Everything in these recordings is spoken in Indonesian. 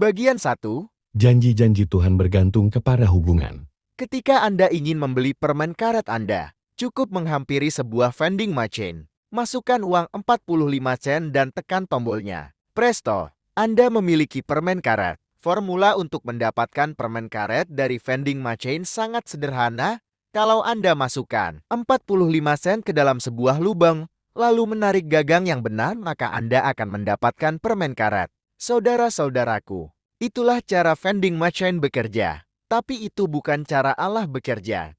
Bagian 1. Janji-janji Tuhan bergantung kepada hubungan. Ketika Anda ingin membeli permen karet Anda, cukup menghampiri sebuah vending machine. Masukkan uang 45 sen dan tekan tombolnya. Presto, Anda memiliki permen karet. Formula untuk mendapatkan permen karet dari vending machine sangat sederhana. Kalau Anda masukkan 45 sen ke dalam sebuah lubang, lalu menarik gagang yang benar, maka Anda akan mendapatkan permen karet. Saudara-saudaraku, itulah cara vending machine bekerja. Tapi itu bukan cara Allah bekerja.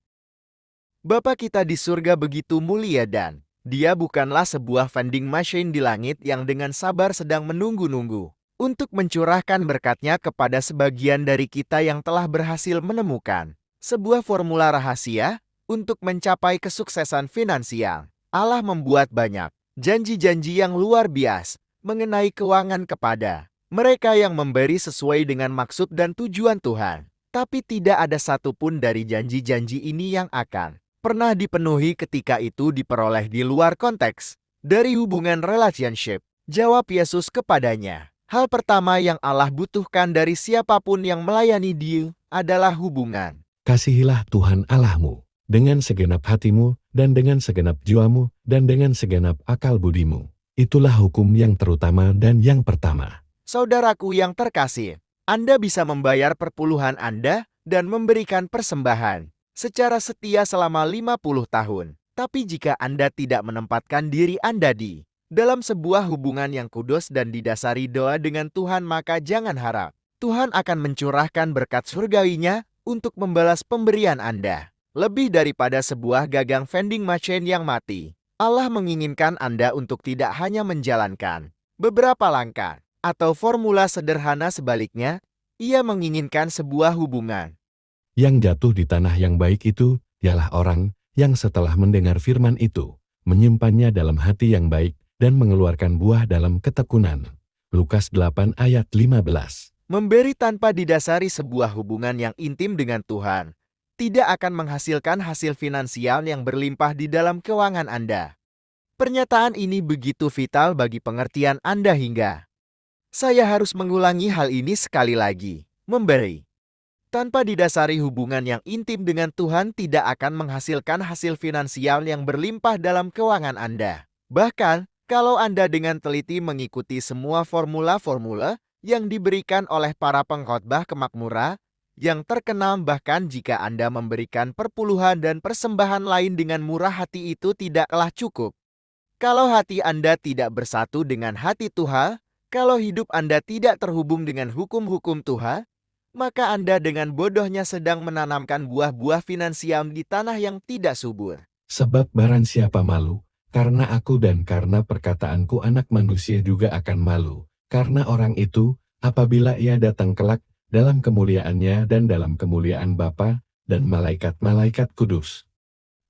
Bapa kita di surga begitu mulia dan Dia bukanlah sebuah vending machine di langit yang dengan sabar sedang menunggu-nunggu untuk mencurahkan berkat-Nya kepada sebagian dari kita yang telah berhasil menemukan sebuah formula rahasia untuk mencapai kesuksesan finansial. Allah membuat banyak janji-janji yang luar biasa mengenai keuangan kepada mereka yang memberi sesuai dengan maksud dan tujuan Tuhan. Tapi tidak ada satupun dari janji-janji ini yang akan pernah dipenuhi ketika itu diperoleh di luar konteks dari hubungan relationship. Jawab Yesus kepadanya, hal pertama yang Allah butuhkan dari siapapun yang melayani Dia adalah hubungan. Kasihilah Tuhan Allahmu dengan segenap hatimu dan dengan segenap jiwamu dan dengan segenap akal budimu. Itulah hukum yang terutama dan yang pertama. Saudaraku yang terkasih, Anda bisa membayar perpuluhan Anda dan memberikan persembahan secara setia selama 50 tahun. Tapi jika Anda tidak menempatkan diri Anda di dalam sebuah hubungan yang kudus dan didasari doa dengan Tuhan, maka jangan harap Tuhan akan mencurahkan berkat surgawinya untuk membalas pemberian Anda. Lebih daripada sebuah gagang vending machine yang mati, Allah menginginkan Anda untuk tidak hanya menjalankan beberapa langkah atau formula sederhana, sebaliknya, Ia menginginkan sebuah hubungan. Yang jatuh di tanah yang baik itu, ialah orang yang setelah mendengar firman itu, menyimpannya dalam hati yang baik dan mengeluarkan buah dalam ketekunan. Lukas 8 ayat 15. Memberi tanpa didasari sebuah hubungan yang intim dengan Tuhan tidak akan menghasilkan hasil finansial yang berlimpah di dalam keuangan Anda. Pernyataan ini begitu vital bagi pengertian Anda hingga saya harus mengulangi hal ini sekali lagi. Memberi tanpa didasari hubungan yang intim dengan Tuhan tidak akan menghasilkan hasil finansial yang berlimpah dalam keuangan Anda. Bahkan, kalau Anda dengan teliti mengikuti semua formula-formula yang diberikan oleh para pengkhotbah kemakmuran yang terkenal, bahkan jika Anda memberikan perpuluhan dan persembahan lain dengan murah hati, itu tidaklah cukup. Kalau hati Anda tidak bersatu dengan hati Tuhan, kalau hidup Anda tidak terhubung dengan hukum-hukum Tuhan, maka Anda dengan bodohnya sedang menanamkan buah-buah finansial di tanah yang tidak subur. Sebab barang siapa malu, karena aku dan karena perkataanku anak manusia juga akan malu. Karena orang itu, apabila ia datang kelak dalam kemuliaannya dan dalam kemuliaan Bapa dan malaikat-malaikat kudus.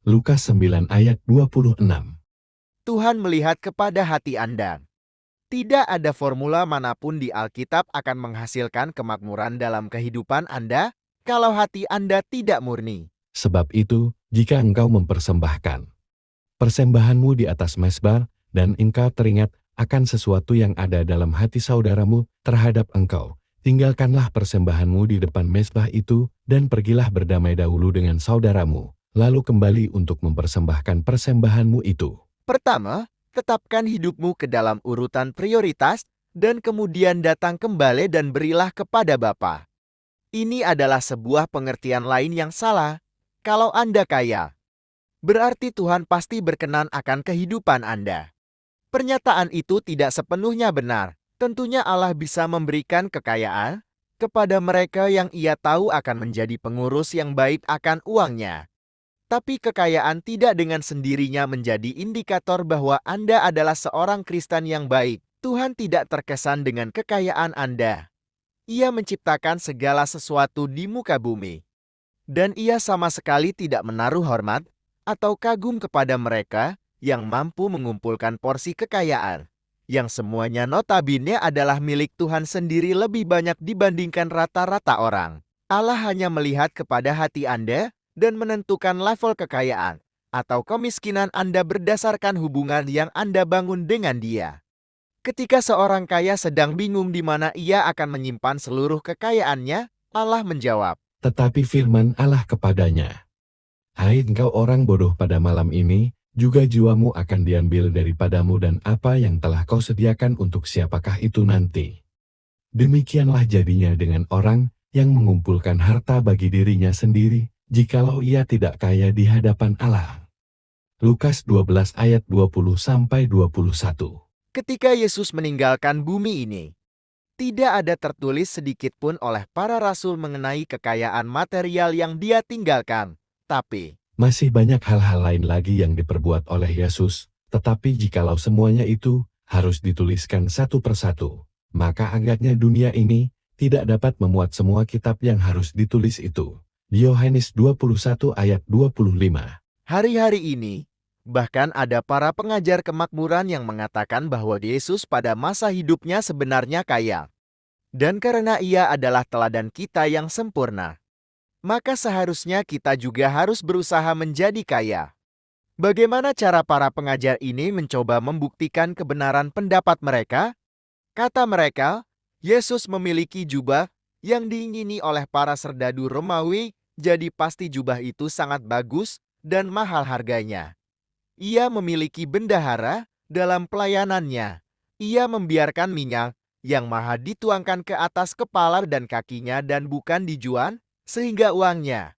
Lukas 9 ayat 26. Tuhan melihat kepada hati Anda. Tidak ada formula manapun di Alkitab akan menghasilkan kemakmuran dalam kehidupan Anda kalau hati Anda tidak murni. Sebab itu, jika engkau mempersembahkan persembahanmu di atas mezbah dan engkau teringat akan sesuatu yang ada dalam hati saudaramu terhadap engkau, tinggalkanlah persembahanmu di depan mezbah itu dan pergilah berdamai dahulu dengan saudaramu, lalu kembali untuk mempersembahkan persembahanmu itu. Pertama, tetapkan hidupmu ke dalam urutan prioritas, dan kemudian datang kembali dan berilah kepada Bapa. Ini adalah sebuah pengertian lain yang salah. Kalau Anda kaya, berarti Tuhan pasti berkenan akan kehidupan Anda. Pernyataan itu tidak sepenuhnya benar. Tentunya Allah bisa memberikan kekayaan kepada mereka yang Ia tahu akan menjadi pengurus yang baik akan uangnya. Tapi kekayaan tidak dengan sendirinya menjadi indikator bahwa Anda adalah seorang Kristen yang baik. Tuhan tidak terkesan dengan kekayaan Anda. Ia menciptakan segala sesuatu di muka bumi. Dan Ia sama sekali tidak menaruh hormat atau kagum kepada mereka yang mampu mengumpulkan porsi kekayaan, yang semuanya notabene adalah milik Tuhan sendiri lebih banyak dibandingkan rata-rata orang. Allah hanya melihat kepada hati Anda dan menentukan level kekayaan atau kemiskinan Anda berdasarkan hubungan yang Anda bangun dengan Dia. Ketika seorang kaya sedang bingung di mana ia akan menyimpan seluruh kekayaannya, Allah menjawab, Tetapi firman Allah kepadanya, "Hai engkau orang bodoh, pada malam ini, juga jiwamu akan diambil daripadamu, dan apa yang telah kau sediakan untuk siapakah itu nanti?" Demikianlah jadinya dengan orang yang mengumpulkan harta bagi dirinya sendiri, jikalau ia tidak kaya di hadapan Allah. Lukas 12 ayat 20-21. ketika Yesus meninggalkan bumi ini, tidak ada tertulis sedikit pun oleh para rasul mengenai kekayaan material yang dia tinggalkan. Tapi, Masih banyak hal-hal lain lagi yang diperbuat oleh Yesus, tetapi jikalau semuanya itu harus dituliskan satu persatu, maka agaknya dunia ini tidak dapat memuat semua kitab yang harus ditulis itu. Yohanes 21 ayat 25. hari-hari ini, bahkan ada para pengajar kemakmuran yang mengatakan bahwa Yesus pada masa hidupnya sebenarnya kaya. Dan karena ia adalah teladan kita yang sempurna, maka seharusnya kita juga harus berusaha menjadi kaya. Bagaimana cara para pengajar ini mencoba membuktikan kebenaran pendapat mereka? Kata mereka, Yesus memiliki jubah yang diingini oleh para serdadu Romawi, jadi pasti jubah itu sangat bagus dan mahal harganya. Ia memiliki bendahara dalam pelayanannya. Ia membiarkan minyak yang mahal dituangkan ke atas kepala dan kakinya dan bukan dijual, sehingga uangnya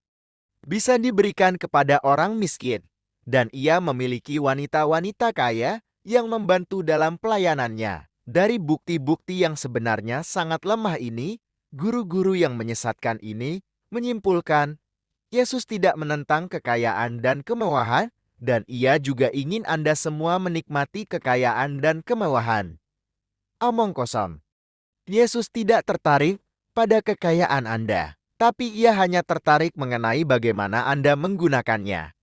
bisa diberikan kepada orang miskin. Dan ia memiliki wanita-wanita kaya yang membantu dalam pelayanannya. Dari bukti-bukti yang sebenarnya sangat lemah ini, guru-guru yang menyesatkan ini menyimpulkan, Yesus tidak menentang kekayaan dan kemewahan, dan ia juga ingin Anda semua menikmati kekayaan dan kemewahan. Omong kosong. Yesus tidak tertarik pada kekayaan Anda, tapi ia hanya tertarik mengenai bagaimana Anda menggunakannya.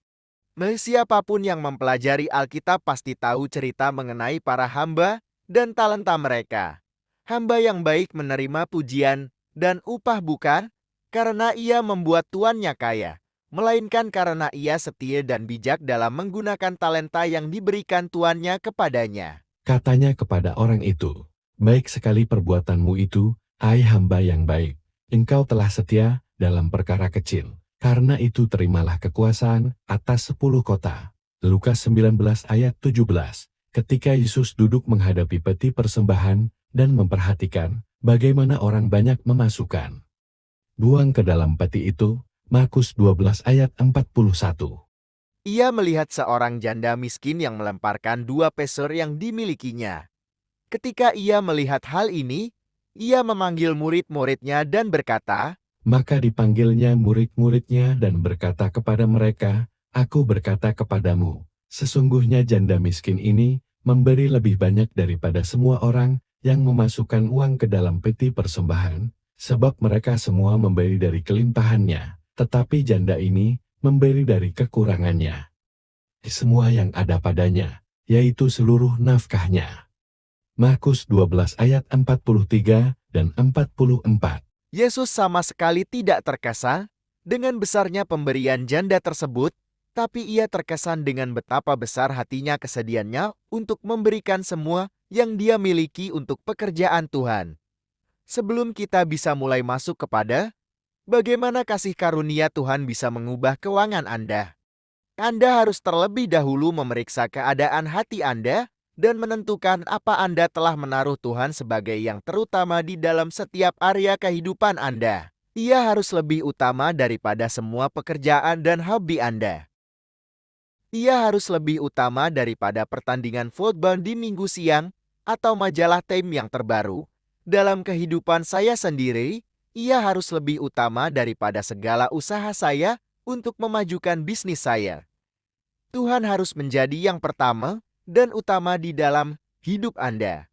Siapapun yang mempelajari Alkitab pasti tahu cerita mengenai para hamba dan talenta mereka. Hamba yang baik menerima pujian dan upah bukan karena ia membuat tuannya kaya, melainkan karena ia setia dan bijak dalam menggunakan talenta yang diberikan tuannya kepadanya. Katanya kepada orang itu, "Baik sekali perbuatanmu itu, hai hamba yang baik. Engkau telah setia dalam perkara kecil. Karena itu terimalah kekuasaan atas 10 kota." Lukas 19 ayat 17. Ketika Yesus duduk menghadapi peti persembahan dan memperhatikan bagaimana orang banyak memasukkan buang ke dalam peti itu, Markus 12 ayat 41. Ia melihat seorang janda miskin yang melemparkan 2 peser yang dimilikinya. Ketika ia melihat hal ini, ia memanggil murid-muridnya dan berkata, Maka dipanggilnya murid-muridnya dan berkata kepada mereka, "Aku berkata kepadamu, sesungguhnya janda miskin ini memberi lebih banyak daripada semua orang yang memasukkan uang ke dalam peti persembahan, sebab mereka semua memberi dari kelimpahannya, tetapi janda ini memberi dari kekurangannya. Semua yang ada padanya, yaitu seluruh nafkahnya." Markus 12 ayat 43 dan 44. Yesus sama sekali tidak terkesan dengan besarnya pemberian janda tersebut, tapi ia terkesan dengan betapa besar hatinya kesedihannya untuk memberikan semua yang dia miliki untuk pekerjaan Tuhan. Sebelum kita bisa mulai masuk kepada bagaimana kasih karunia Tuhan bisa mengubah keuangan Anda harus terlebih dahulu memeriksa keadaan hati Anda dan menentukan apa Anda telah menaruh Tuhan sebagai yang terutama di dalam setiap area kehidupan Anda. Ia harus lebih utama daripada semua pekerjaan dan hobi Anda. Ia harus lebih utama daripada pertandingan football di minggu siang atau majalah Time yang terbaru. Dalam kehidupan saya sendiri, ia harus lebih utama daripada segala usaha saya untuk memajukan bisnis saya. Tuhan harus menjadi yang pertama dan utama di dalam hidup Anda.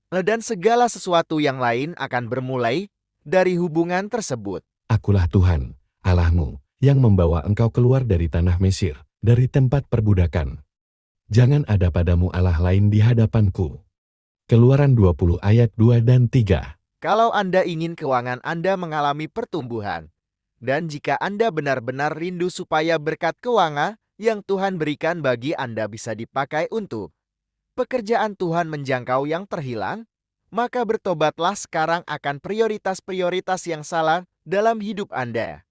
Dan segala sesuatu yang lain akan bermulai dari hubungan tersebut. Akulah Tuhan, Allahmu, yang membawa engkau keluar dari tanah Mesir, dari tempat perbudakan. Jangan ada padamu Allah lain di hadapanku. Keluaran 20 ayat 2 dan 3. Kalau Anda ingin keuangan Anda mengalami pertumbuhan, dan jika Anda benar-benar rindu supaya berkat keuangan yang Tuhan berikan bagi Anda bisa dipakai untuk pekerjaan Tuhan menjangkau yang terhilang, maka bertobatlah sekarang akan prioritas-prioritas yang salah dalam hidup Anda.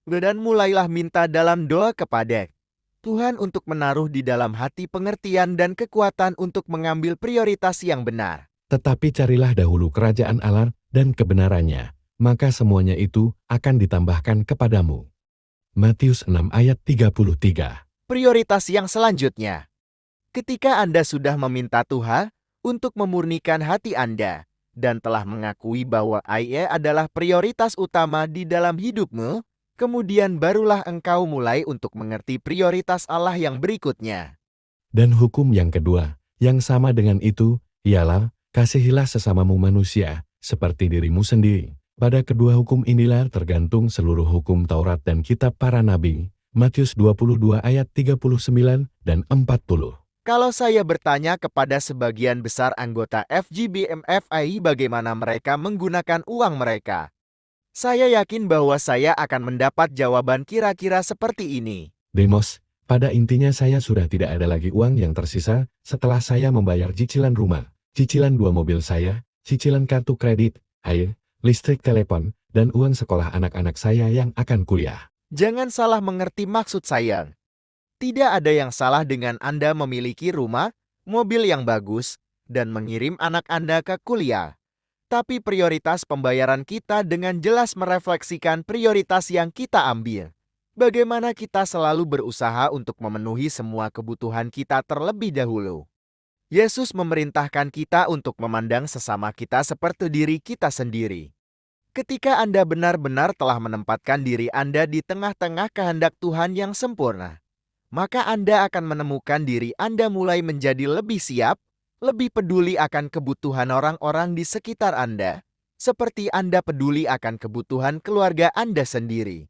Dan mulailah minta dalam doa kepada Tuhan untuk menaruh di dalam hati pengertian dan kekuatan untuk mengambil prioritas yang benar. Tetapi carilah dahulu kerajaan Allah dan kebenarannya, maka semuanya itu akan ditambahkan kepadamu. Matius 6 ayat 33. Prioritas yang selanjutnya. Ketika Anda sudah meminta Tuhan untuk memurnikan hati Anda dan telah mengakui bahwa Ia adalah prioritas utama di dalam hidupmu, kemudian barulah engkau mulai untuk mengerti prioritas Allah yang berikutnya. Dan hukum yang kedua, yang sama dengan itu, ialah, kasihilah sesamamu manusia, seperti dirimu sendiri. Pada kedua hukum inilah tergantung seluruh hukum Taurat dan kitab para nabi. Matius 22 ayat 39 dan 40. Kalau saya bertanya kepada sebagian besar anggota FGBMFI bagaimana mereka menggunakan uang mereka, saya yakin bahwa saya akan mendapat jawaban kira-kira seperti ini. Demos, pada intinya saya sudah tidak ada lagi uang yang tersisa setelah saya membayar cicilan rumah, cicilan 2 mobil saya, cicilan kartu kredit, air, listrik, telepon, dan uang sekolah anak-anak saya yang akan kuliah. Jangan salah mengerti maksud saya. Tidak ada yang salah dengan Anda memiliki rumah, mobil yang bagus, dan mengirim anak Anda ke kuliah. Tapi prioritas pembayaran kita dengan jelas merefleksikan prioritas yang kita ambil. Bagaimana kita selalu berusaha untuk memenuhi semua kebutuhan kita terlebih dahulu. Yesus memerintahkan kita untuk memandang sesama kita seperti diri kita sendiri. Ketika Anda benar-benar telah menempatkan diri Anda di tengah-tengah kehendak Tuhan yang sempurna, maka Anda akan menemukan diri Anda mulai menjadi lebih siap, lebih peduli akan kebutuhan orang-orang di sekitar Anda, seperti Anda peduli akan kebutuhan keluarga Anda sendiri.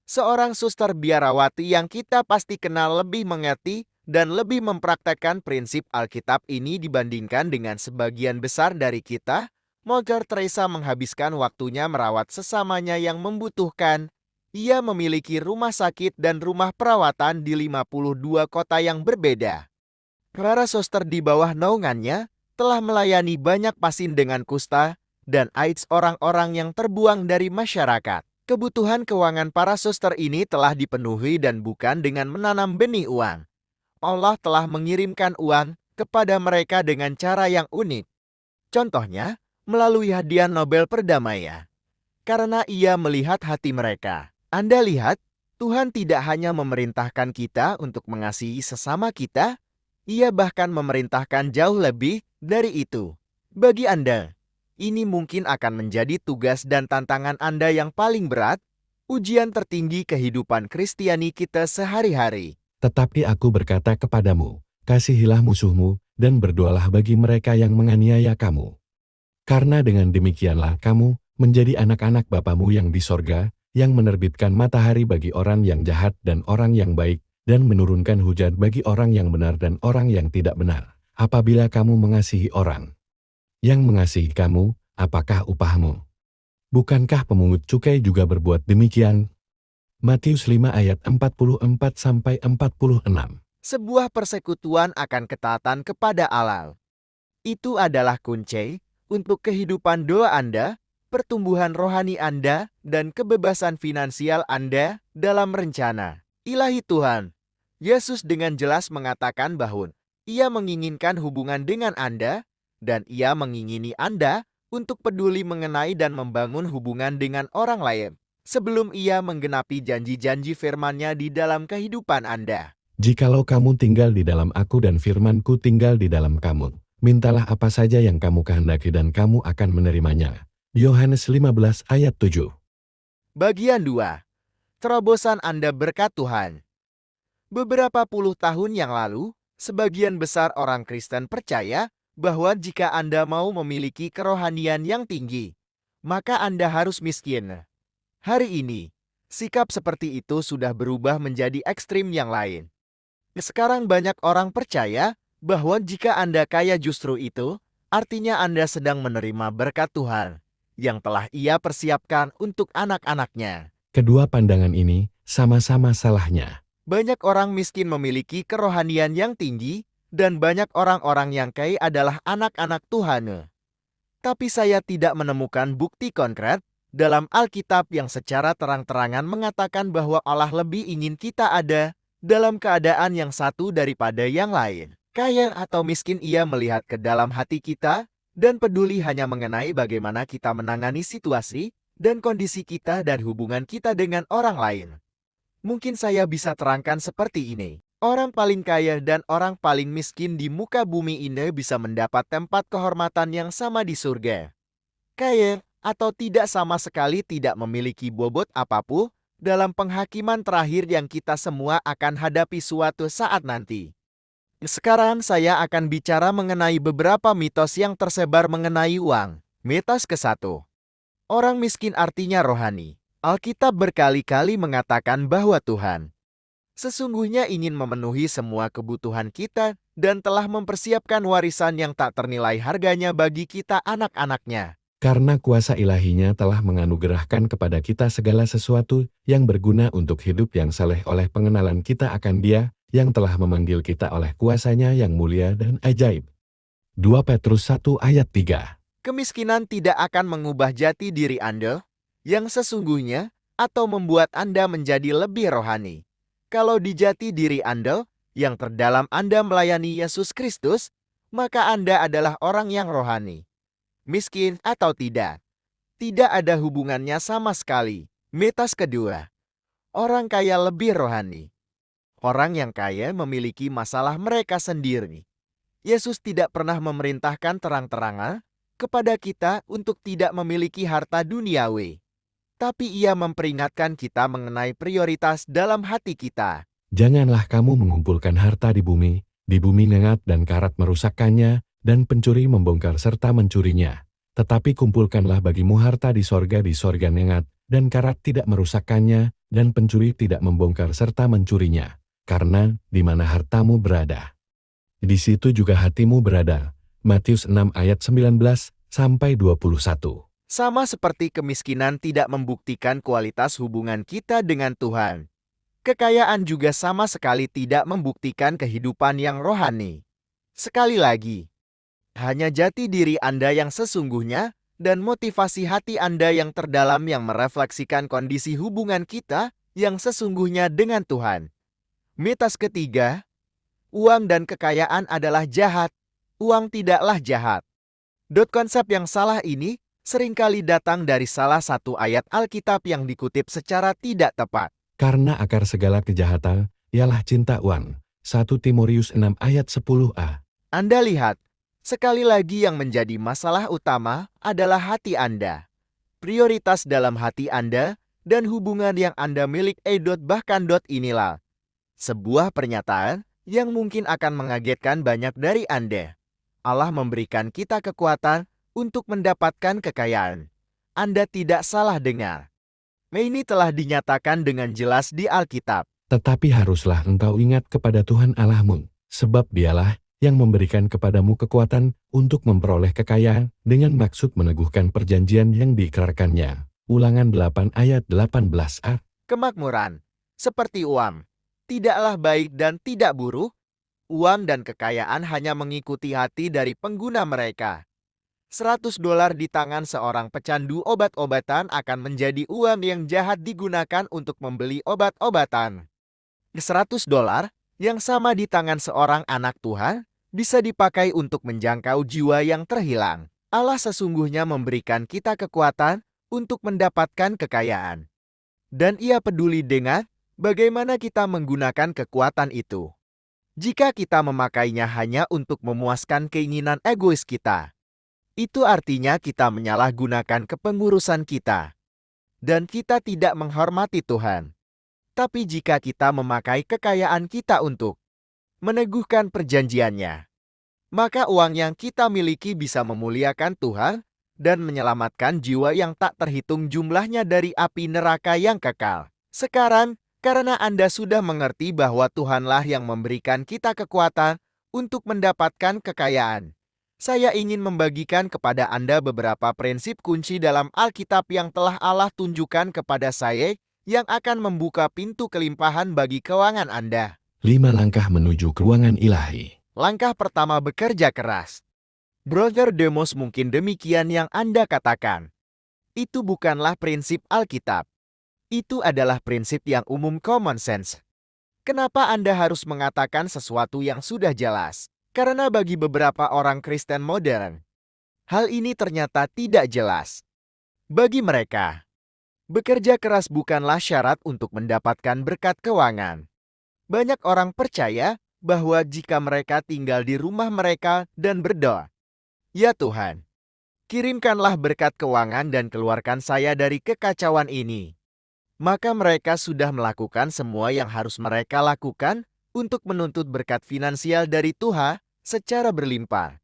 Seorang suster biarawati yang kita pasti kenal lebih mengerti dan lebih mempraktekkan prinsip Alkitab ini dibandingkan dengan sebagian besar dari kita. Mother Teresa menghabiskan waktunya merawat sesamanya yang membutuhkan. Ia memiliki rumah sakit dan rumah perawatan di 52 kota yang berbeda. Para suster di bawah naungannya telah melayani banyak pasien dengan kusta dan AIDS orang-orang yang terbuang dari masyarakat. Kebutuhan keuangan para suster ini telah dipenuhi dan bukan dengan menanam benih uang. Allah telah mengirimkan uang kepada mereka dengan cara yang unik. Contohnya, melalui hadiah Nobel Perdamaian. Karena ia melihat hati mereka. Anda lihat, Tuhan tidak hanya memerintahkan kita untuk mengasihi sesama kita, Ia bahkan memerintahkan jauh lebih dari itu. Bagi Anda, ini mungkin akan menjadi tugas dan tantangan Anda yang paling berat, ujian tertinggi kehidupan Kristiani kita sehari-hari. Tetapi aku berkata kepadamu, kasihilah musuhmu, dan berdoalah bagi mereka yang menganiaya kamu. Karena dengan demikianlah kamu menjadi anak-anak Bapamu yang di sorga, yang menerbitkan matahari bagi orang yang jahat dan orang yang baik, dan menurunkan hujan bagi orang yang benar dan orang yang tidak benar. Apabila kamu mengasihi orang yang mengasihi kamu, apakah upahmu? Bukankah pemungut cukai juga berbuat demikian? Matius 5 ayat 44-46. Sebuah persekutuan akan ketaatan kepada Allah. Itu adalah kunci untuk kehidupan doa Anda, pertumbuhan rohani Anda, dan kebebasan finansial Anda dalam rencana ilahi Tuhan. Yesus dengan jelas mengatakan bahwa Ia menginginkan hubungan dengan Anda, dan Ia mengingini Anda untuk peduli mengenai dan membangun hubungan dengan orang lain, sebelum Ia menggenapi janji-janji firman-Nya di dalam kehidupan Anda. Jikalau kamu tinggal di dalam aku dan firman-Ku tinggal di dalam kamu, mintalah apa saja yang kamu kehendaki dan kamu akan menerimanya. Yohanes 15 ayat 7. Bagian 2. Terobosan Anda berkat Tuhan. Beberapa puluh tahun yang lalu, sebagian besar orang Kristen percaya bahwa jika Anda mau memiliki kerohanian yang tinggi, maka Anda harus miskin. Hari ini, sikap seperti itu sudah berubah menjadi ekstrim yang lain. Sekarang banyak orang percaya bahwa jika Anda kaya justru itu, artinya Anda sedang menerima berkat Tuhan yang telah Ia persiapkan untuk anak-anaknya. Kedua pandangan ini sama-sama salahnya. Banyak orang miskin memiliki kerohanian yang tinggi, dan banyak orang-orang yang kaya adalah anak-anak Tuhan. Tapi saya tidak menemukan bukti konkret dalam Alkitab yang secara terang-terangan mengatakan bahwa Allah lebih ingin kita ada dalam keadaan yang satu daripada yang lain. Kaya atau miskin, Ia melihat ke dalam hati kita dan peduli hanya mengenai bagaimana kita menangani situasi dan kondisi kita dan hubungan kita dengan orang lain. Mungkin saya bisa terangkan seperti ini. Orang paling kaya dan orang paling miskin di muka bumi ini bisa mendapat tempat kehormatan yang sama di surga. Kaya atau tidak sama sekali tidak memiliki bobot apapun dalam penghakiman terakhir yang kita semua akan hadapi suatu saat nanti. Sekarang saya akan bicara mengenai beberapa mitos yang tersebar mengenai uang. Mitos ke-1. Orang miskin artinya rohani. Alkitab berkali-kali mengatakan bahwa Tuhan sesungguhnya ingin memenuhi semua kebutuhan kita dan telah mempersiapkan warisan yang tak ternilai harganya bagi kita anak-anaknya. Karena kuasa ilahinya telah menganugerahkan kepada kita segala sesuatu yang berguna untuk hidup yang saleh oleh pengenalan kita akan Dia yang telah memanggil kita oleh kuasanya yang mulia dan ajaib. 2 Petrus 1 ayat 3. Kemiskinan tidak akan mengubah jati diri Anda yang sesungguhnya atau membuat Anda menjadi lebih rohani. Kalau di jati diri Anda yang terdalam Anda melayani Yesus Kristus, maka Anda adalah orang yang rohani. Miskin atau tidak ada hubungannya sama sekali. Mitos kedua. Orang kaya lebih rohani. Orang yang kaya memiliki masalah mereka sendiri. Yesus tidak pernah memerintahkan terang-terangan kepada kita untuk tidak memiliki harta duniawi. Tapi Ia memperingatkan kita mengenai prioritas dalam hati kita. Janganlah kamu mengumpulkan harta di bumi nengat dan karat merusakkannya, dan pencuri membongkar serta mencurinya. Tetapi kumpulkanlah bagimu harta di sorga nengat, dan karat tidak merusakkannya, dan pencuri tidak membongkar serta mencurinya. Karena di mana hartamu berada, di situ juga hatimu berada. Matius 6 ayat 19-21. Sama seperti kemiskinan tidak membuktikan kualitas hubungan kita dengan Tuhan, kekayaan juga sama sekali tidak membuktikan kehidupan yang rohani. Sekali lagi, hanya jati diri Anda yang sesungguhnya dan motivasi hati Anda yang terdalam yang merefleksikan kondisi hubungan kita yang sesungguhnya dengan Tuhan. Mitos ketiga, uang dan kekayaan adalah jahat. Uang tidaklah jahat. Konsep yang salah ini seringkali datang dari salah satu ayat Alkitab yang dikutip secara tidak tepat. Karena akar segala kejahatan ialah cinta uang. 1 Timotius 6 ayat 10a. Anda lihat, sekali lagi yang menjadi masalah utama adalah hati Anda. Prioritas dalam hati Anda dan hubungan yang Anda miliki. Bahkan inilah sebuah pernyataan yang mungkin akan mengagetkan banyak dari Anda. Allah memberikan kita kekuatan untuk mendapatkan kekayaan. Anda tidak salah dengar. Ini telah dinyatakan dengan jelas di Alkitab. Tetapi haruslah engkau ingat kepada Tuhan Allahmu, sebab Dialah yang memberikan kepadamu kekuatan untuk memperoleh kekayaan dengan maksud meneguhkan perjanjian yang diikrarkannya. Ulangan 8 ayat 18a. Kemakmuran, seperti uang, tidaklah baik dan tidak buruk. Uang dan kekayaan hanya mengikuti hati dari pengguna mereka. $100 di tangan seorang pecandu obat-obatan akan menjadi uang yang jahat digunakan untuk membeli obat-obatan. $100 yang sama di tangan seorang anak Tuhan bisa dipakai untuk menjangkau jiwa yang terhilang. Allah sesungguhnya memberikan kita kekuatan untuk mendapatkan kekayaan. Dan Ia peduli dengan bagaimana kita menggunakan kekuatan itu. Jika kita memakainya hanya untuk memuaskan keinginan egois kita, itu artinya kita menyalahgunakan kepengurusan kita. Dan kita tidak menghormati Tuhan. Tapi jika kita memakai kekayaan kita untuk meneguhkan perjanjiannya, maka uang yang kita miliki bisa memuliakan Tuhan dan menyelamatkan jiwa yang tak terhitung jumlahnya dari api neraka yang kekal. Sekarang, karena Anda sudah mengerti bahwa Tuhanlah yang memberikan kita kekuatan untuk mendapatkan kekayaan, saya ingin membagikan kepada Anda beberapa prinsip kunci dalam Alkitab yang telah Allah tunjukkan kepada saya yang akan membuka pintu kelimpahan bagi keuangan Anda. 5 langkah menuju keuangan ilahi. Langkah pertama bekerja keras. Brother Demos, mungkin demikian yang Anda katakan. Itu bukanlah prinsip Alkitab. Itu adalah prinsip yang umum, common sense. Kenapa Anda harus mengatakan sesuatu yang sudah jelas? Karena bagi beberapa orang Kristen modern, hal ini ternyata tidak jelas. Bagi mereka, bekerja keras bukanlah syarat untuk mendapatkan berkat keuangan. Banyak orang percaya bahwa jika mereka tinggal di rumah mereka dan berdoa, "Ya Tuhan, kirimkanlah berkat keuangan dan keluarkan saya dari kekacauan ini," maka mereka sudah melakukan semua yang harus mereka lakukan untuk menuntut berkat finansial dari Tuhan secara berlimpah.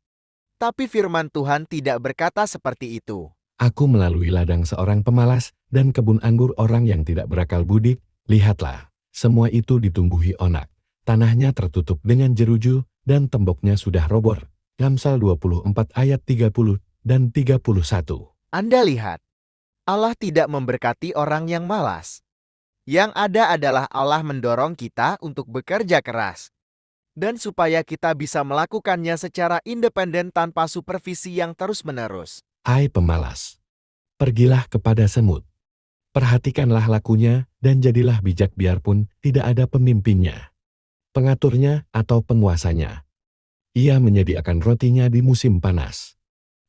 Tapi firman Tuhan tidak berkata seperti itu. Aku melalui ladang seorang pemalas dan kebun anggur orang yang tidak berakal budi. Lihatlah, semua itu ditumbuhi onak. Tanahnya tertutup dengan jeruju dan temboknya sudah roboh. Amsal 24 ayat 30 dan 31. Anda lihat, Allah tidak memberkati orang yang malas. Yang ada adalah Allah mendorong kita untuk bekerja keras. Dan supaya kita bisa melakukannya secara independen tanpa supervisi yang terus-menerus. Hai pemalas, pergilah kepada semut. Perhatikanlah lakunya dan jadilah bijak biarpun tidak ada pemimpinnya, pengaturnya atau penguasanya. Ia menyediakan rotinya di musim panas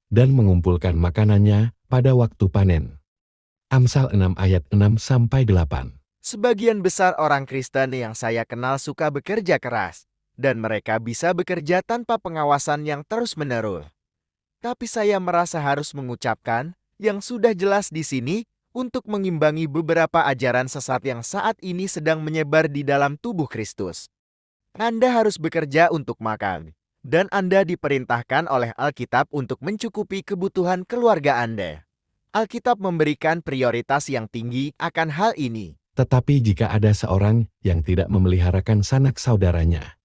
dan mengumpulkan makanannya pada waktu panen. Amsal 6 ayat 6-8. Sebagian besar orang Kristen yang saya kenal suka bekerja keras, dan mereka bisa bekerja tanpa pengawasan yang terus-menerus. Tapi saya merasa harus mengucapkan yang sudah jelas di sini untuk mengimbangi beberapa ajaran sesat yang saat ini sedang menyebar di dalam tubuh Kristus. Anda harus bekerja untuk makan, dan Anda diperintahkan oleh Alkitab untuk mencukupi kebutuhan keluarga Anda. Alkitab memberikan prioritas yang tinggi akan hal ini. Tetapi jika ada seorang yang tidak memeliharakan sanak saudaranya,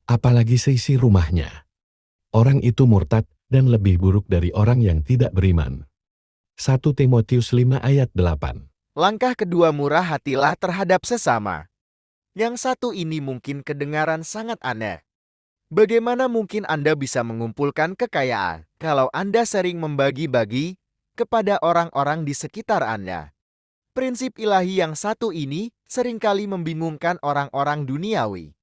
apalagi seisi rumahnya, orang itu murtad dan lebih buruk dari orang yang tidak beriman. 1 Timotius 5 ayat 8. Langkah kedua, murah hatilah terhadap sesama. Yang satu ini mungkin kedengaran sangat aneh. Bagaimana mungkin Anda bisa mengumpulkan kekayaan kalau Anda sering membagi-bagi kepada orang-orang di sekitar Anda? Prinsip ilahi yang satu ini seringkali membingungkan orang-orang duniawi.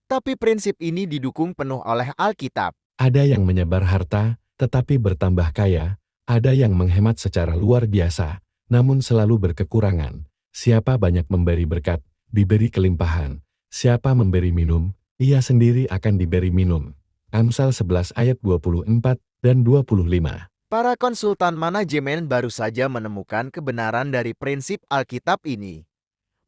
Tapi prinsip ini didukung penuh oleh Alkitab. Ada yang menyebar harta, tetapi bertambah kaya. Ada yang menghemat secara luar biasa, namun selalu berkekurangan. Siapa banyak memberi berkat, diberi kelimpahan. Siapa memberi minum, ia sendiri akan diberi minum. Amsal 11 ayat 24 dan 25. Para konsultan manajemen baru saja menemukan kebenaran dari prinsip Alkitab ini.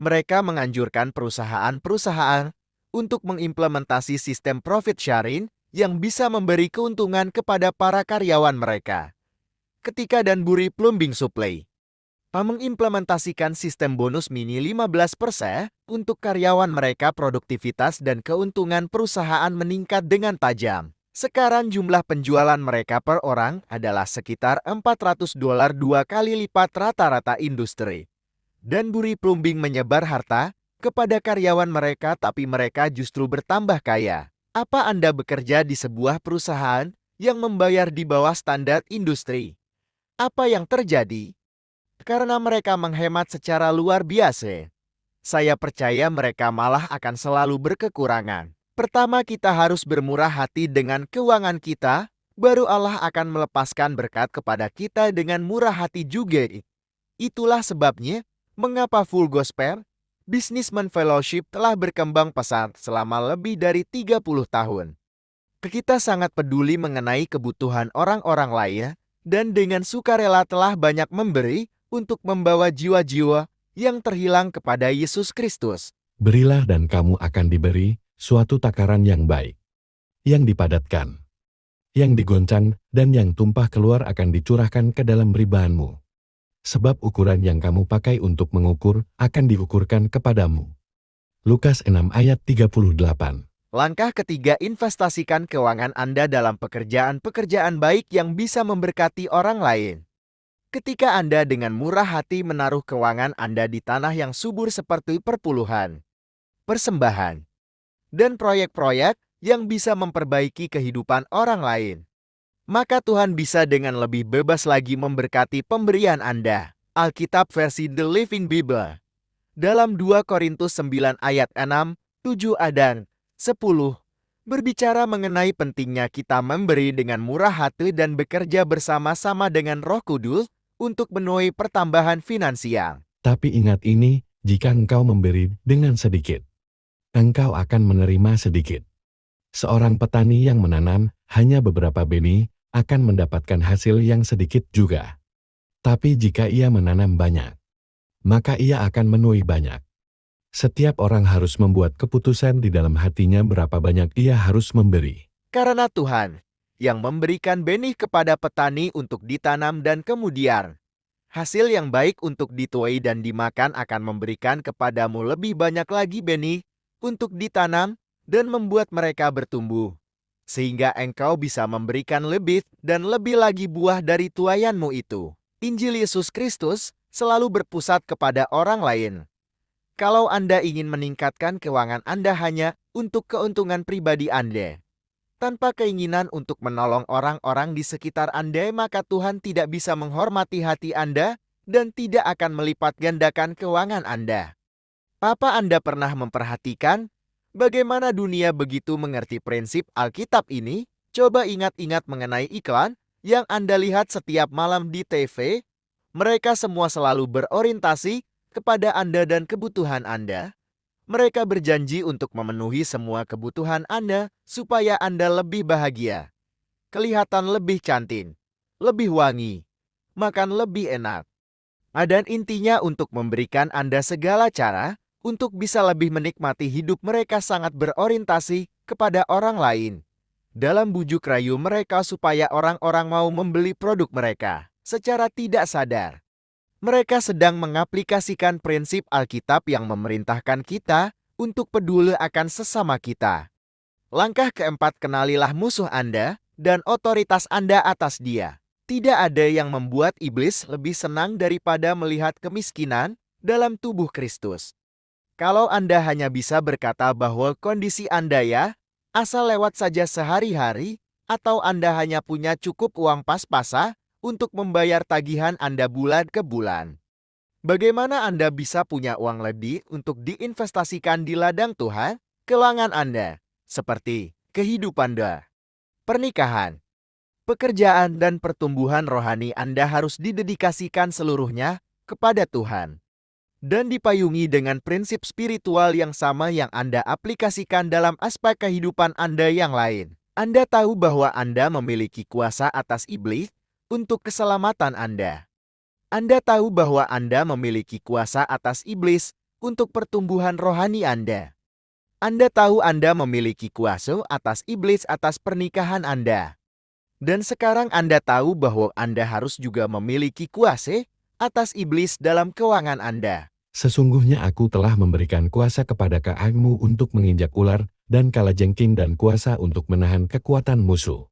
Mereka menganjurkan perusahaan-perusahaan untuk mengimplementasi sistem profit sharing yang bisa memberi keuntungan kepada para karyawan mereka. Ketika Danbury Plumbing Supply mengimplementasikan sistem bonus mini 15% untuk karyawan mereka, produktivitas dan keuntungan perusahaan meningkat dengan tajam. Sekarang jumlah penjualan mereka per orang adalah sekitar $400, 2 kali lipat rata-rata industri. Danbury Plumbing menyebar harta kepada karyawan mereka, tapi mereka justru bertambah kaya. Apa Anda bekerja di sebuah perusahaan yang membayar di bawah standar industri? Apa yang terjadi? Karena mereka menghemat secara luar biasa, saya percaya mereka malah akan selalu berkekurangan. Pertama, kita harus bermurah hati dengan keuangan kita, baru Allah akan melepaskan berkat kepada kita dengan murah hati juga. Itulah sebabnya mengapa Full Gospel Businessman Fellowship telah berkembang pesat selama lebih dari 30 tahun. Kita sangat peduli mengenai kebutuhan orang-orang lain, dan dengan sukarela telah banyak memberi untuk membawa jiwa-jiwa yang terhilang kepada Yesus Kristus. Berilah dan kamu akan diberi suatu takaran yang baik, yang dipadatkan, yang digoncang, dan yang tumpah keluar akan dicurahkan ke dalam ribaanmu. Sebab ukuran yang kamu pakai untuk mengukur akan diukurkan kepadamu. Lukas 6 ayat 38. Langkah ketiga, investasikan keuangan Anda dalam pekerjaan-pekerjaan baik yang bisa memberkati orang lain. Ketika Anda dengan murah hati menaruh keuangan Anda di tanah yang subur seperti perpuluhan, persembahan, dan proyek-proyek yang bisa memperbaiki kehidupan orang lain. Maka Tuhan bisa dengan lebih bebas lagi memberkati pemberian Anda. Alkitab versi The Living Bible. Dalam 2 Korintus 9 ayat 6, 7 dan 10, berbicara mengenai pentingnya kita memberi dengan murah hati dan bekerja bersama-sama dengan Roh Kudus untuk menuai pertambahan finansial. Tapi ingat ini, jika engkau memberi dengan sedikit, engkau akan menerima sedikit. Seorang petani yang menanam hanya beberapa benih akan mendapatkan hasil yang sedikit juga. Tapi jika ia menanam banyak, maka ia akan menuai banyak. Setiap orang harus membuat keputusan di dalam hatinya berapa banyak ia harus memberi. Karena Tuhan yang memberikan benih kepada petani untuk ditanam dan kemudian hasil yang baik untuk dituai dan dimakan akan memberikan kepadamu lebih banyak lagi benih untuk ditanam dan membuat mereka bertumbuh, sehingga engkau bisa memberikan lebih dan lebih lagi buah dari tuaianmu itu. Injil Yesus Kristus selalu berpusat kepada orang lain. Kalau Anda ingin meningkatkan keuangan Anda hanya untuk keuntungan pribadi Anda, tanpa keinginan untuk menolong orang-orang di sekitar Anda, maka Tuhan tidak bisa menghormati hati Anda dan tidak akan melipat gandakan keuangan Anda. Apa Anda pernah memperhatikan bagaimana dunia begitu mengerti prinsip Alkitab ini? Coba ingat-ingat mengenai iklan yang Anda lihat setiap malam di TV. Mereka semua selalu berorientasi kepada Anda dan kebutuhan Anda. Mereka berjanji untuk memenuhi semua kebutuhan Anda supaya Anda lebih bahagia, kelihatan lebih cantik, lebih wangi, makan lebih enak. Dan intinya untuk memberikan Anda segala cara untuk bisa lebih menikmati hidup. Mereka sangat berorientasi kepada orang lain. Dalam bujuk rayu mereka supaya orang-orang mau membeli produk mereka secara tidak sadar. Mereka sedang mengaplikasikan prinsip Alkitab yang memerintahkan kita untuk peduli akan sesama kita. Langkah keempat, kenalilah musuh Anda dan otoritas Anda atas dia. Tidak ada yang membuat iblis lebih senang daripada melihat kemiskinan dalam tubuh Kristus. Kalau Anda hanya bisa berkata bahwa kondisi Anda ya, asal lewat saja sehari-hari, atau Anda hanya punya cukup uang pas-pasan untuk membayar tagihan Anda bulan ke bulan. Bagaimana Anda bisa punya uang lebih untuk diinvestasikan di ladang Tuhan? Keuangan Anda, seperti kehidupan Anda, pernikahan, pekerjaan dan pertumbuhan rohani Anda harus didedikasikan seluruhnya kepada Tuhan dan dipayungi dengan prinsip spiritual yang sama yang Anda aplikasikan dalam aspek kehidupan Anda yang lain. Anda tahu bahwa Anda memiliki kuasa atas iblis untuk keselamatan Anda. Anda tahu bahwa Anda memiliki kuasa atas iblis untuk pertumbuhan rohani Anda. Anda tahu Anda memiliki kuasa atas iblis atas pernikahan Anda. Dan sekarang Anda tahu bahwa Anda harus juga memiliki kuasa atas iblis dalam keuangan Anda. Sesungguhnya aku telah memberikan kuasa kepada kakimu untuk menginjak ular dan kalajengking dan kuasa untuk menahan kekuatan musuh,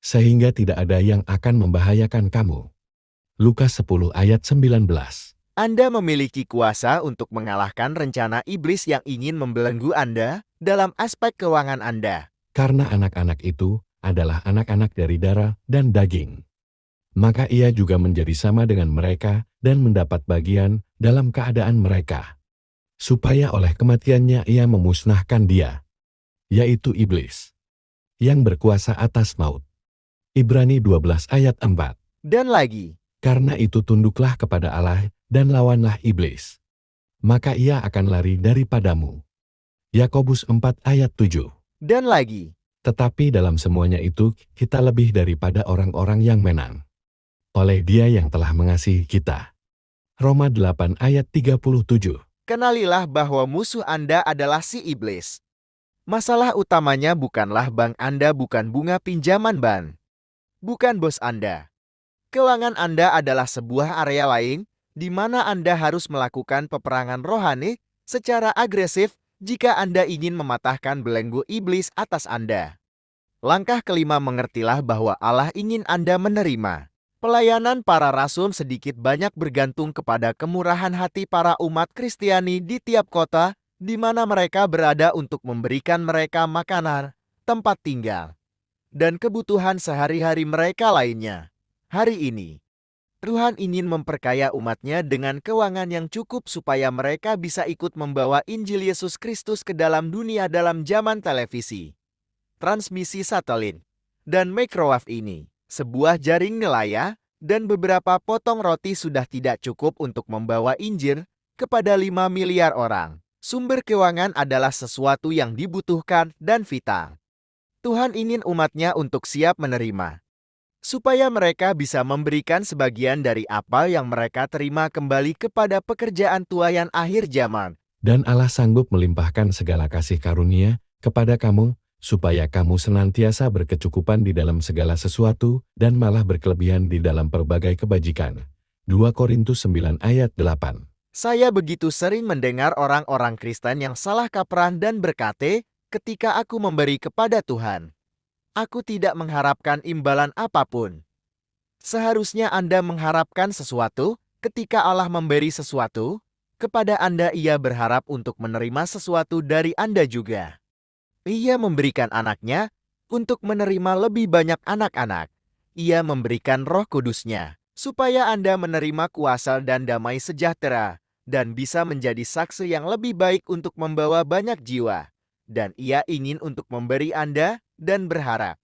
sehingga tidak ada yang akan membahayakan kamu. Lukas 10 ayat 19. Anda memiliki kuasa untuk mengalahkan rencana iblis yang ingin membelenggu Anda dalam aspek keuangan Anda. Karena anak-anak itu adalah anak-anak dari darah dan daging, maka ia juga menjadi sama dengan mereka dan mendapat bagian dalam keadaan mereka, supaya oleh kematiannya ia memusnahkan dia, yaitu iblis, yang berkuasa atas maut. Ibrani 12 ayat 4. Dan lagi, karena itu tunduklah kepada Allah dan lawanlah iblis, maka ia akan lari daripadamu. Yakobus 4 ayat 7. Dan lagi, tetapi dalam semuanya itu kita lebih daripada orang-orang yang menang, oleh Dia yang telah mengasihi kita. Roma 8 ayat 37. kenalilah bahwa musuh Anda adalah si iblis. Masalah utamanya bukanlah bank Anda, bukan bunga pinjaman bank, bukan bos Anda. Keuangan Anda adalah sebuah area lain di mana Anda harus melakukan peperangan rohani secara agresif jika Anda ingin mematahkan belenggu iblis atas Anda. Langkah kelima, mengertilah bahwa Allah ingin Anda menerima. Pelayanan para rasul sedikit banyak bergantung kepada kemurahan hati para umat Kristiani di tiap kota di mana mereka berada untuk memberikan mereka makanan, tempat tinggal, dan kebutuhan sehari-hari mereka lainnya. Hari ini, Tuhan ingin memperkaya umatnya dengan keuangan yang cukup supaya mereka bisa ikut membawa Injil Yesus Kristus ke dalam dunia dalam zaman televisi, transmisi satelit, dan microwave ini. Sebuah jaring nelayan dan beberapa potong roti sudah tidak cukup untuk membawa Injil kepada 5 miliar orang. Sumber keuangan adalah sesuatu yang dibutuhkan dan vital. Tuhan ingin umatnya untuk siap menerima, supaya mereka bisa memberikan sebagian dari apa yang mereka terima kembali kepada pekerjaan tuayan akhir zaman. Dan Allah sanggup melimpahkan segala kasih karunia kepada kamu, supaya kamu senantiasa berkecukupan di dalam segala sesuatu, dan malah berkelebihan di dalam berbagai kebajikan. 2 Korintus 9 ayat 8. Saya begitu sering mendengar orang-orang Kristen yang salah kaprah dan berkata, ketika aku memberi kepada Tuhan, aku tidak mengharapkan imbalan apapun. Seharusnya Anda mengharapkan sesuatu. Ketika Allah memberi sesuatu kepada Anda, Ia berharap untuk menerima sesuatu dari Anda juga. Ia memberikan anaknya untuk menerima lebih banyak anak-anak. Ia memberikan Roh Kudusnya supaya Anda menerima kuasa dan damai sejahtera dan bisa menjadi saksi yang lebih baik untuk membawa banyak jiwa. Dan Ia ingin untuk memberi Anda dan berharap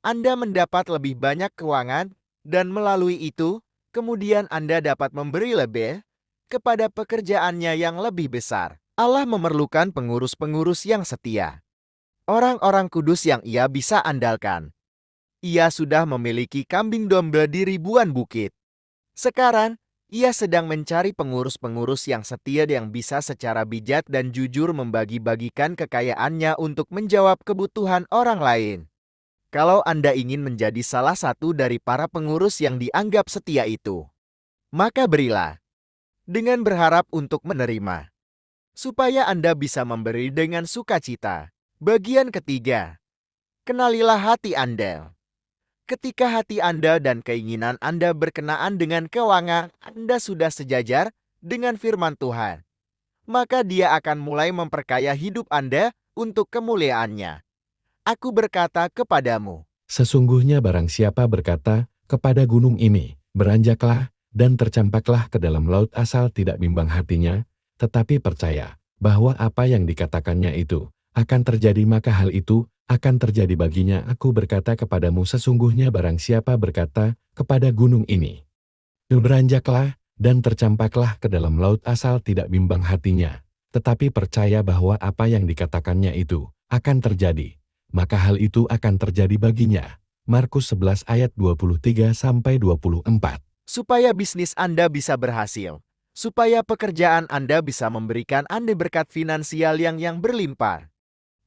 Anda mendapat lebih banyak keuangan, dan melalui itu, kemudian Anda dapat memberi lebih kepada pekerjaannya yang lebih besar. Allah memerlukan pengurus-pengurus yang setia, orang-orang kudus yang Ia bisa andalkan. Ia sudah memiliki kambing domba di ribuan bukit. Sekarang, Ia sedang mencari pengurus-pengurus yang setia yang bisa secara bijak dan jujur membagi-bagikan kekayaannya untuk menjawab kebutuhan orang lain. Kalau Anda ingin menjadi salah satu dari para pengurus yang dianggap setia itu, maka berilah dengan berharap untuk menerima, supaya Anda bisa memberi dengan sukacita. Bagian ketiga, kenalilah hati Anda. Ketika hati Anda dan keinginan Anda berkenaan dengan keuangan, Anda sudah sejajar dengan firman Tuhan, maka Dia akan mulai memperkaya hidup Anda untuk kemuliaan-Nya. Aku berkata kepadamu, Sesungguhnya barang siapa berkata kepada gunung ini, beranjaklah dan tercampaklah ke dalam laut asal tidak bimbang hatinya, tetapi percaya bahwa apa yang dikatakannya itu akan terjadi, maka hal itu akan terjadi baginya. Aku berkata kepadamu, sesungguhnya barang siapa berkata kepada gunung ini, beranjaklah dan tercampaklah ke dalam laut asal tidak bimbang hatinya, tetapi percaya bahwa apa yang dikatakannya itu akan terjadi, maka hal itu akan terjadi baginya. Markus 11 ayat 23-24. supaya bisnis Anda bisa berhasil, supaya pekerjaan Anda bisa memberikan Anda berkat finansial yang berlimpah.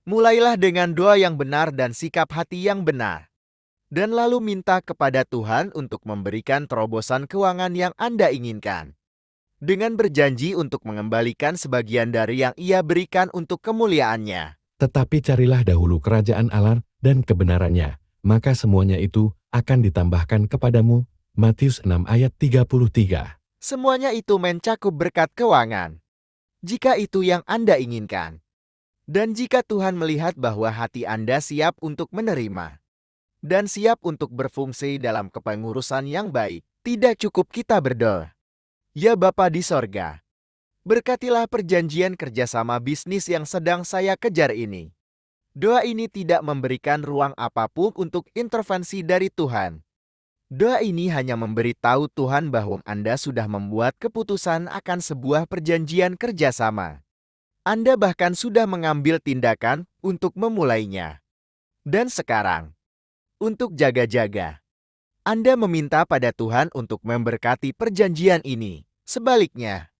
Mulailah dengan doa yang benar dan sikap hati yang benar. Dan lalu minta kepada Tuhan untuk memberikan terobosan keuangan yang Anda inginkan, dengan berjanji untuk mengembalikan sebagian dari yang Ia berikan untuk kemuliaan-Nya. Tetapi carilah dahulu kerajaan Allah dan kebenarannya, maka semuanya itu akan ditambahkan kepadamu. Matius 6 ayat 33. Semuanya itu mencakup berkat keuangan, jika itu yang Anda inginkan. Dan jika Tuhan melihat bahwa hati Anda siap untuk menerima, dan siap untuk berfungsi dalam kepengurusan yang baik, tidak cukup kita berdoa, "Ya Bapa di sorga, berkatilah perjanjian kerjasama bisnis yang sedang saya kejar ini." Doa ini tidak memberikan ruang apapun untuk intervensi dari Tuhan. Doa ini hanya memberitahu Tuhan bahwa Anda sudah membuat keputusan akan sebuah perjanjian kerjasama. Anda bahkan sudah mengambil tindakan untuk memulainya. Dan sekarang, untuk jaga-jaga, Anda meminta pada Tuhan untuk memberkati perjanjian ini. Sebaliknya,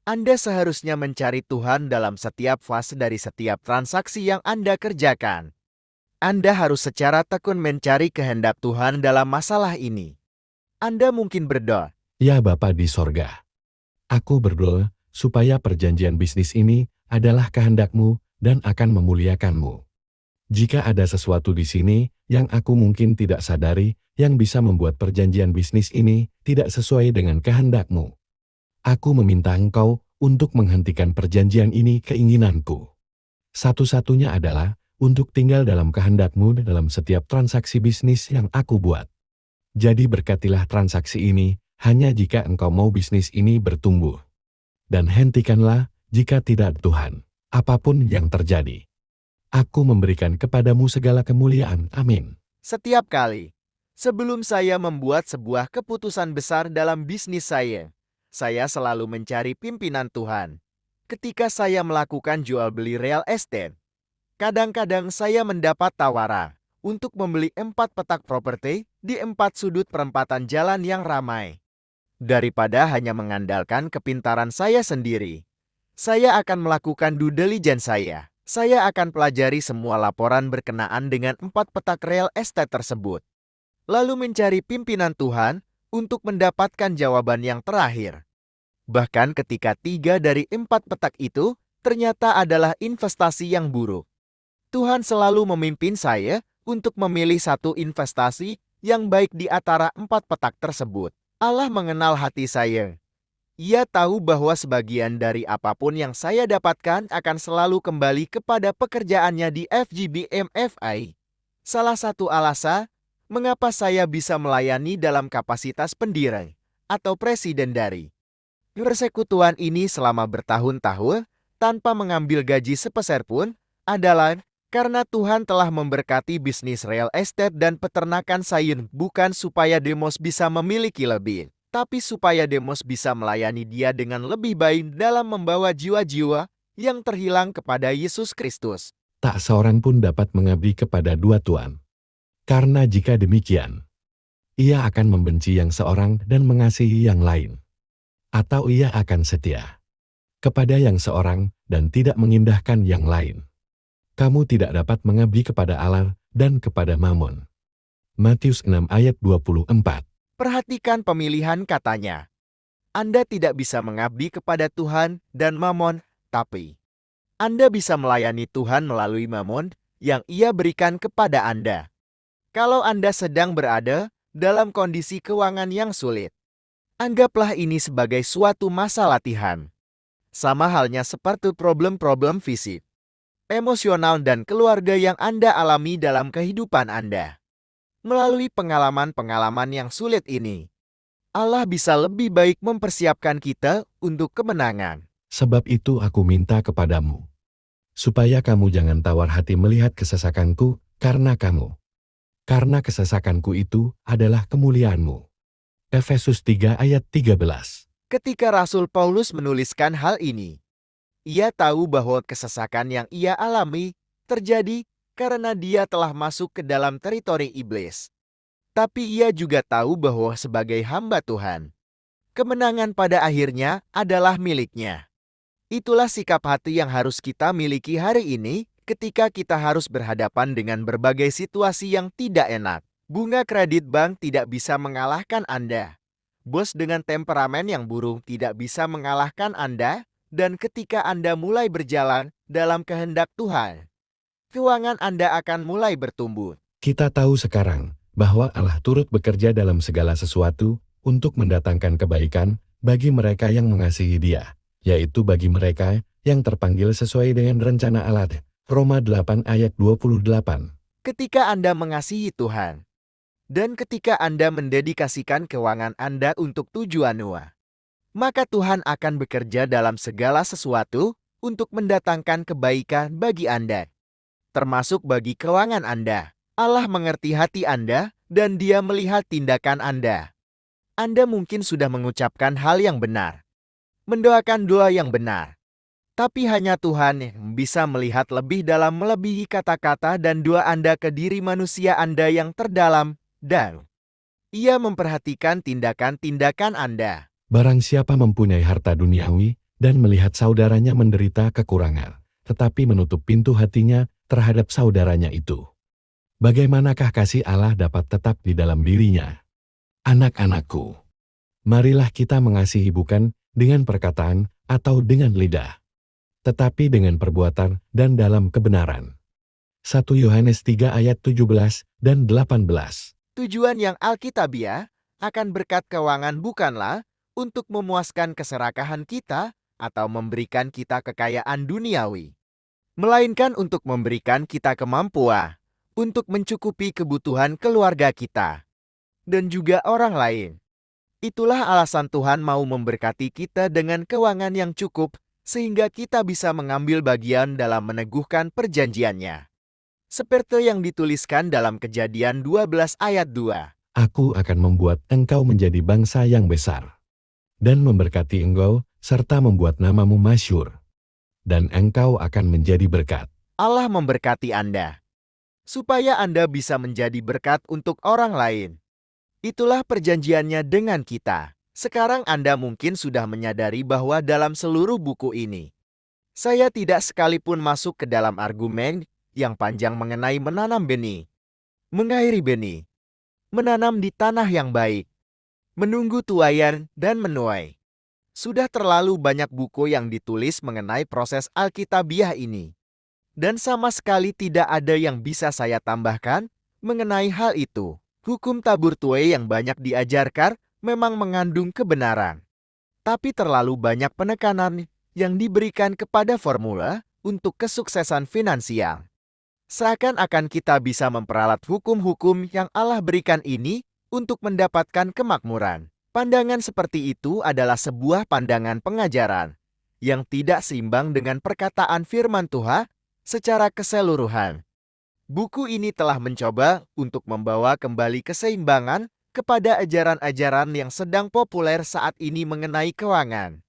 Anda seharusnya mencari Tuhan dalam setiap fase dari setiap transaksi yang Anda kerjakan. Anda harus secara tekun mencari kehendak Tuhan dalam masalah ini. Anda mungkin berdoa, Ya Bapa di sorga, aku berdoa supaya perjanjian bisnis ini adalah kehendak-Mu dan akan memuliakan-Mu. Jika ada sesuatu di sini yang aku mungkin tidak sadari yang bisa membuat perjanjian bisnis ini tidak sesuai dengan kehendak-Mu, aku meminta Engkau untuk menghentikan perjanjian ini. Keinginanku satu-satunya adalah untuk tinggal dalam kehendak-Mu dalam setiap transaksi bisnis yang aku buat. Jadi berkatilah transaksi ini hanya jika Engkau mau bisnis ini bertumbuh. Dan hentikanlah jika tidak Tuhan, apapun yang terjadi. Aku memberikan kepadamu segala kemuliaan. Amin. Setiap kali sebelum saya membuat sebuah keputusan besar dalam bisnis saya selalu mencari pimpinan Tuhan. Ketika saya melakukan jual beli real estate, kadang-kadang saya mendapat tawaran untuk membeli 4 petak properti di 4 sudut perempatan jalan yang ramai. Daripada hanya mengandalkan kepintaran saya sendiri, saya akan melakukan due diligence saya. Saya akan pelajari semua laporan berkenaan dengan 4 petak real estate tersebut. Lalu mencari pimpinan Tuhan untuk mendapatkan jawaban yang terakhir. Bahkan ketika 3 dari 4 petak itu ternyata adalah investasi yang buruk. Tuhan selalu memimpin saya untuk memilih satu investasi yang baik di antara 4 petak tersebut. Allah mengenal hati saya. Ia tahu bahwa sebagian dari apapun yang saya dapatkan akan selalu kembali kepada pekerjaannya di FGBMFI. Salah satu alasan mengapa saya bisa melayani dalam kapasitas pendiri atau presiden dari persekutuan ini selama bertahun-tahun tanpa mengambil gaji sepeser pun adalah karena Tuhan telah memberkati bisnis real estate dan peternakan saya, bukan supaya Demos bisa memiliki lebih, tapi supaya Demos bisa melayani dia dengan lebih baik dalam membawa jiwa-jiwa yang terhilang kepada Yesus Kristus. Tak seorang pun dapat mengabdi kepada dua tuan. Karena jika demikian, ia akan membenci yang seorang dan mengasihi yang lain. Atau ia akan setia kepada yang seorang dan tidak mengindahkan yang lain. Kamu tidak dapat mengabdi kepada Allah dan kepada Mamon. Matius 6 ayat 24. Perhatikan pemilihan katanya. Anda tidak bisa mengabdi kepada Tuhan dan Mamon, tapi Anda bisa melayani Tuhan melalui Mamon yang Ia berikan kepada Anda. Kalau Anda sedang berada dalam kondisi keuangan yang sulit, anggaplah ini sebagai suatu masa latihan. Sama halnya seperti problem-problem fisik, emosional dan keluarga yang Anda alami dalam kehidupan Anda. Melalui pengalaman-pengalaman yang sulit ini, Allah bisa lebih baik mempersiapkan kita untuk kemenangan. Sebab itu aku minta kepadamu, supaya kamu jangan tawar hati melihat kesesakanku, karena kesesakanku itu adalah kemuliaanmu. Efesus 3 ayat 13. Ketika Rasul Paulus menuliskan hal ini, ia tahu bahwa kesesakan yang ia alami terjadi karena dia telah masuk ke dalam teritori iblis. Tapi ia juga tahu bahwa sebagai hamba Tuhan, kemenangan pada akhirnya adalah miliknya. Itulah sikap hati yang harus kita miliki hari ini ketika kita harus berhadapan dengan berbagai situasi yang tidak enak. Bunga kredit bank tidak bisa mengalahkan Anda. Bos dengan temperamen yang buruk tidak bisa mengalahkan Anda. Dan ketika Anda mulai berjalan dalam kehendak Tuhan, keuangan Anda akan mulai bertumbuh. Kita tahu sekarang bahwa Allah turut bekerja dalam segala sesuatu untuk mendatangkan kebaikan bagi mereka yang mengasihi Dia, yaitu bagi mereka yang terpanggil sesuai dengan rencana Allah. Roma 8 ayat 28. Ketika Anda mengasihi Tuhan, dan ketika Anda mendedikasikan keuangan Anda untuk tujuan Noah, maka Tuhan akan bekerja dalam segala sesuatu untuk mendatangkan kebaikan bagi Anda, termasuk bagi keuangan Anda. Allah mengerti hati Anda dan Dia melihat tindakan Anda. Anda mungkin sudah mengucapkan hal yang benar, mendoakan doa yang benar, tapi hanya Tuhan yang bisa melihat lebih dalam melebihi kata-kata dan doa Anda ke diri manusia Anda yang terdalam, dan Ia memperhatikan tindakan-tindakan Anda. Barang siapa mempunyai harta duniawi dan melihat saudaranya menderita kekurangan, tetapi menutup pintu hatinya terhadap saudaranya itu, bagaimanakah kasih Allah dapat tetap di dalam dirinya? Anak-anakku, marilah kita mengasihi bukan dengan perkataan atau dengan lidah, tetapi dengan perbuatan dan dalam kebenaran. 1 Yohanes 3 ayat 17 dan 18. Tujuan yang alkitabiah akan berkat keuangan bukanlah untuk memuaskan keserakahan kita atau memberikan kita kekayaan duniawi. melainkan untuk memberikan kita kemampuan untuk mencukupi kebutuhan keluarga kita dan juga orang lain. Itulah alasan Tuhan mau memberkati kita dengan keuangan yang cukup sehingga kita bisa mengambil bagian dalam meneguhkan perjanjiannya. Seperti yang dituliskan dalam Kejadian 12 ayat 2. Aku akan membuat engkau menjadi bangsa yang besar, dan memberkati engkau, serta membuat namamu masyhur, dan engkau akan menjadi berkat. Allah memberkati Anda, supaya Anda bisa menjadi berkat untuk orang lain. Itulah perjanjiannya dengan kita. Sekarang Anda mungkin sudah menyadari bahwa dalam seluruh buku ini, saya tidak sekalipun masuk ke dalam argumen yang panjang mengenai menanam benih, mengairi benih, menanam di tanah yang baik, menunggu tuaian, dan menuai. Sudah terlalu banyak buku yang ditulis mengenai proses Alkitabiah ini. Dan sama sekali tidak ada yang bisa saya tambahkan mengenai hal itu. Hukum tabur tuai yang banyak diajarkan memang mengandung kebenaran. Tapi terlalu banyak penekanan yang diberikan kepada formula untuk kesuksesan finansial. Seakan-akan kita bisa memperalat hukum-hukum yang Allah berikan ini untuk mendapatkan kemakmuran. Pandangan seperti itu adalah sebuah pandangan pengajaran yang tidak seimbang dengan perkataan firman Tuhan secara keseluruhan. Buku ini telah mencoba untuk membawa kembali keseimbangan kepada ajaran-ajaran yang sedang populer saat ini mengenai keuangan.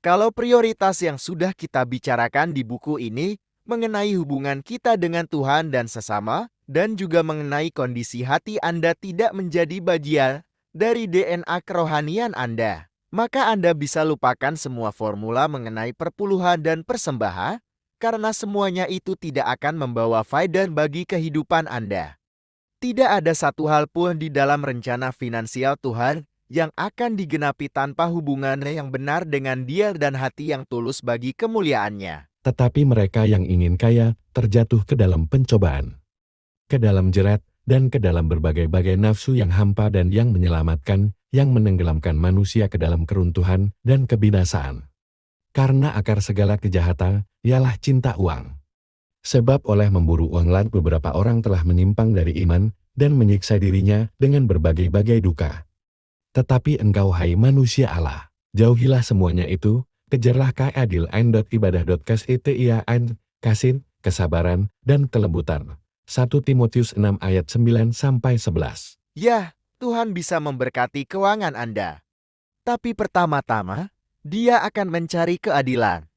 Kalau prioritas yang sudah kita bicarakan di buku ini mengenai hubungan kita dengan Tuhan dan sesama, dan juga mengenai kondisi hati Anda tidak menjadi bagian dari DNA kerohanian Anda, maka Anda bisa lupakan semua formula mengenai perpuluhan dan persembahan, karena semuanya itu tidak akan membawa faedah bagi kehidupan Anda. Tidak ada satu hal pun di dalam rencana finansial Tuhan yang akan digenapi tanpa hubungannya yang benar dengan Dia dan hati yang tulus bagi kemuliaannya. Tetapi mereka yang ingin kaya terjatuh ke dalam pencobaan, ke dalam jerat, dan ke dalam berbagai-bagai nafsu yang hampa dan yang menyelamatkan, yang menenggelamkan manusia ke dalam keruntuhan dan kebinasaan. Karena akar segala kejahatan ialah cinta uang. Sebab oleh memburu uanglah beberapa orang telah menyimpang dari iman dan menyiksa dirinya dengan berbagai-bagai duka. Tetapi engkau hai manusia Allah, jauhilah semuanya itu, kejarlah keadilan.ibadah.kasitiaan, kasih, kesabaran, dan kelembutan. 1 Timotius 6 ayat 9-11. Ya, Tuhan bisa memberkati keuangan Anda. Tapi pertama-tama, Dia akan mencari keadilan,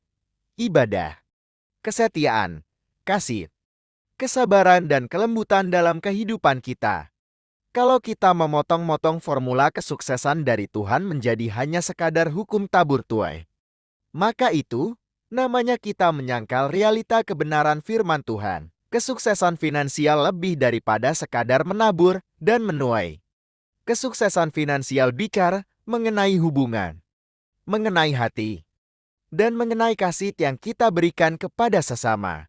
ibadah, kesetiaan, kasih, kesabaran, dan kelembutan dalam kehidupan kita. Kalau kita memotong-motong formula kesuksesan dari Tuhan menjadi hanya sekadar hukum tabur tuai, maka itu namanya kita menyangkal realita kebenaran firman Tuhan. Kesuksesan finansial lebih daripada sekadar menabur dan menuai. Kesuksesan finansial bicara mengenai hubungan, mengenai hati, dan mengenai kasih yang kita berikan kepada sesama.